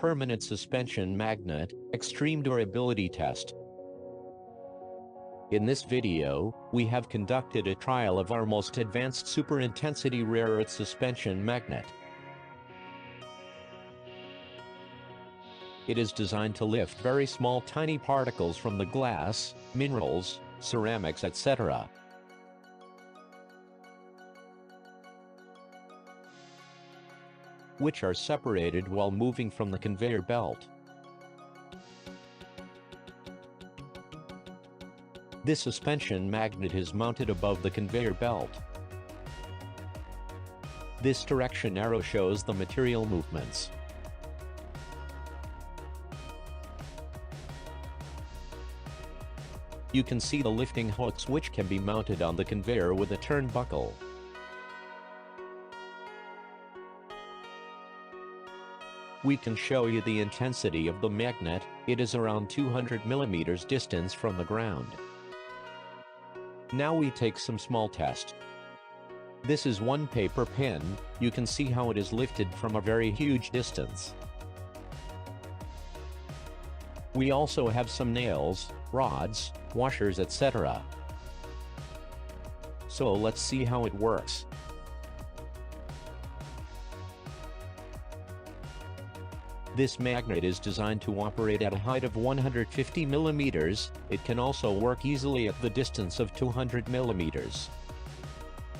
permanent suspension magnet, extreme durability test. In this video, we have conducted a trial of our most advanced super intensity rare earth suspension magnet. It is designed to lift very small tiny particles from the glass, minerals, ceramics, etc. which are separated while moving from the conveyor belt. This suspension magnet is mounted above the conveyor belt. This direction arrow shows the material movements. You can see the lifting hooks which can be mounted on the conveyor with a turnbuckle. We can show you the intensity of the magnet. It is around 200 millimeters distance from the ground. Now we take some small test. This is one paper pin. You can see how it is lifted from a very huge distance. We also have some nails, rods, washers, etc. So let's see how it works. This magnet is designed to operate at a height of 150 millimeters. It can also work easily at the distance of 200 millimeters.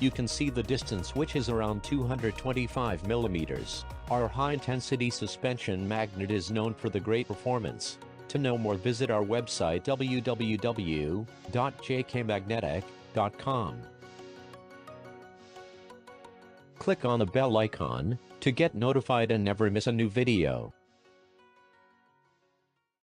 You can see the distance, which is around 225 millimeters. Our high-intensity suspension magnet is known for the great performance. To know more, visit our website www.jkmagnetic.com. Click on the bell icon to get notified and never miss a new video.